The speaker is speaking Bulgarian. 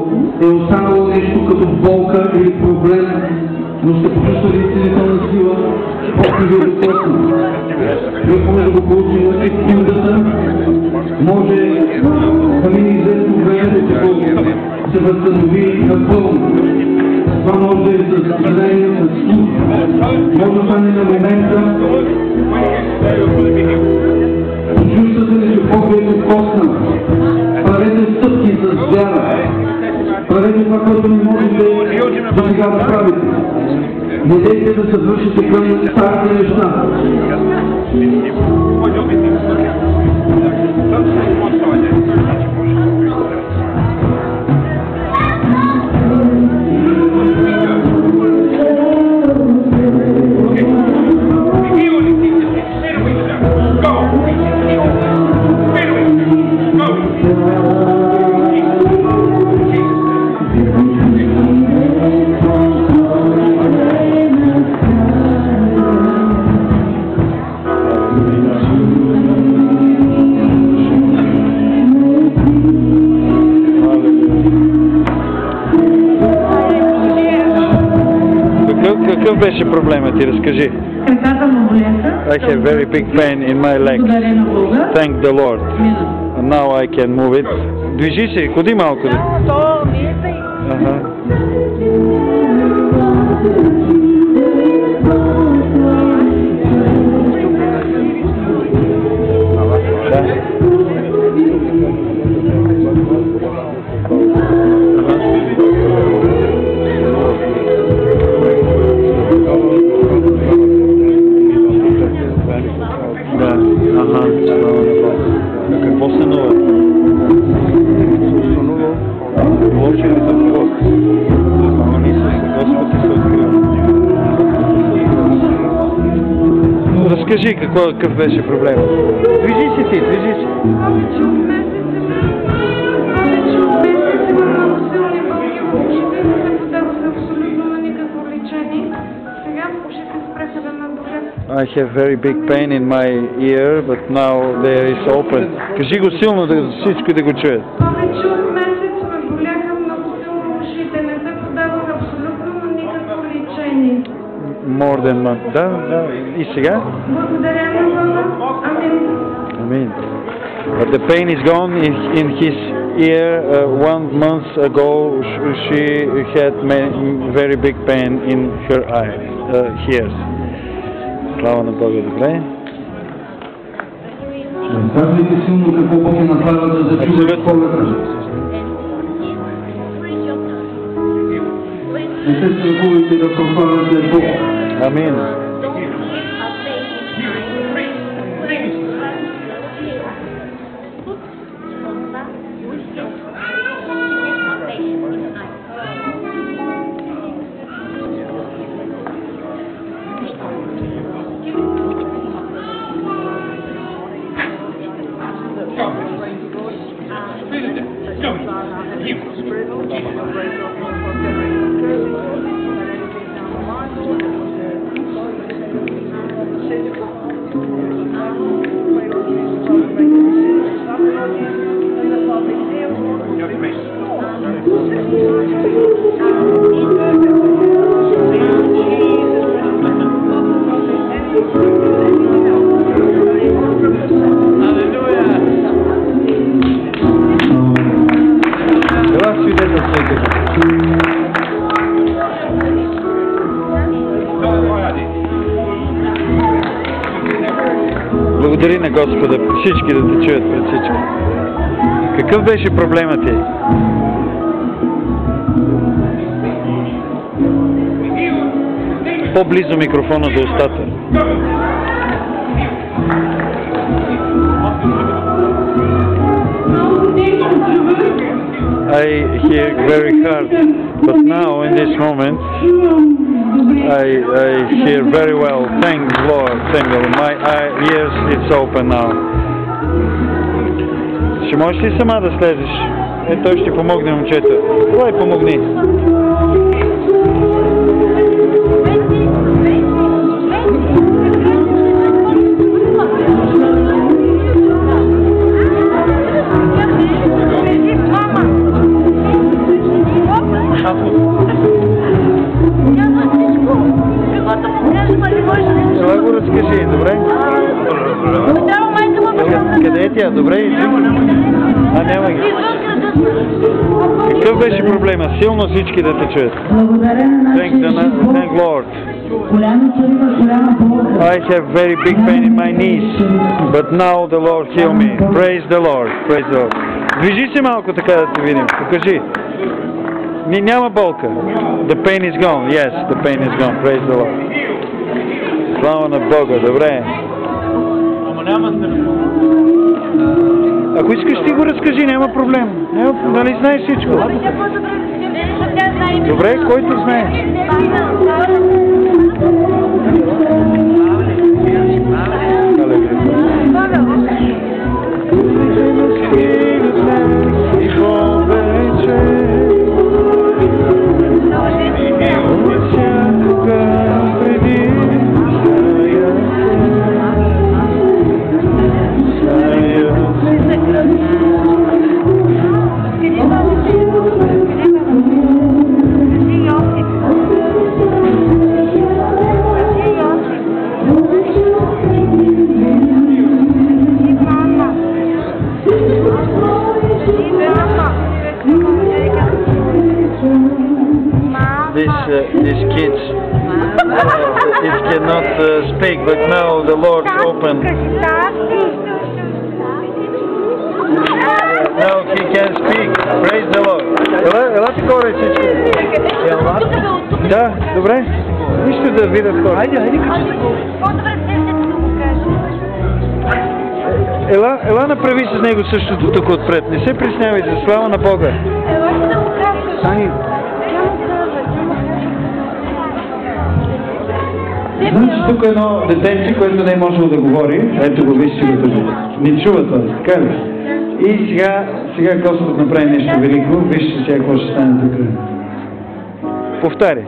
е останало нещо като болка или проблем, но сте почувствали изцелителна сила, после ви докосна. Вие може да го получим от секундата, може да мине известно време, докато се възстанови напълно. Това може да е с зрение, с слух, може да стане на момента. Чувствате ли, че Бог е докосна? Правете стъпки с вяра. Правете това, което не можете да сега да правите. Не дейте да се вършите към старите неща. Какъв беше проблемът ти? Разкажи. Краката му болеха. I have very big pain in my legs. Thank the Lord. Now I can move it. Движи се, ходи малко. Ага. Какво се нова? Вложили за Бог. Ама Господ се открива. Разкажи какъв беше проблем. Движи си ти, движи си. Повече от месец имам силни болки в ушите, не се подаваха абсолютно на никакво лечение. Сега ушите спреха да ме болят. I have very big pain in my ear, but now there is open. Кажи го силно, да всички да го чуят. Повече от месец ме боляха много силно ушите, не се подаваха абсолютно на никакво лечение. More than month. Да. И сега? Благодаря на Бога. Амин. Amen. But the pain is gone in his ear. 1 month ago, she had very big pain in her ears. Слава на Бога, добре. Казвайте силно какво Бог е направил, за да чуете хората. Не се страхувайте да прославяте Бог. Амин. Благодари на Господа, всички да те чуят пред всички. Какъв беше проблемът ти? По-близо микрофона до устата. I hear very hard, but now in this moment I hear very well. Thanks Lord, Samuel. My ears it's open now. Ще можеш ли сама да слезеш? Той ще помогне, момчета. Давай помогни. добре, иди. А, няма ги. Какъв беше проблема? Силно всички да те чуят. Благодаря на нашия Thank Lord. Голямо чудо, голяма болка. I have very big pain in my knees, but now the Lord heal me. Praise the Lord. Praise the Lord. Движи се малко така да те видим. Покажи. Няма болка. The pain is gone. Yes, the pain is gone. Praise the Lord. Слава на Бога. Добре. Ако искаш ти го разкажи, няма проблем. Нали знаеш всичко? Добре, който знае. These kids it cannot speak, but now the Lord opened. Now he can speak. Praise the Lord. Ела ти горе всички. Да, добре. Нищо да видят хора. Айде кажи. Ела направи с него същото тук отпред. Не се приснявай, за слава на Бога. Ани. Значи тук едно детенце, което не е можело да говори, ето го, вижте го тук, не чува това, така ли? И сега Господ направи нещо велико, вижте сега какво ще стане тук. Повтаря.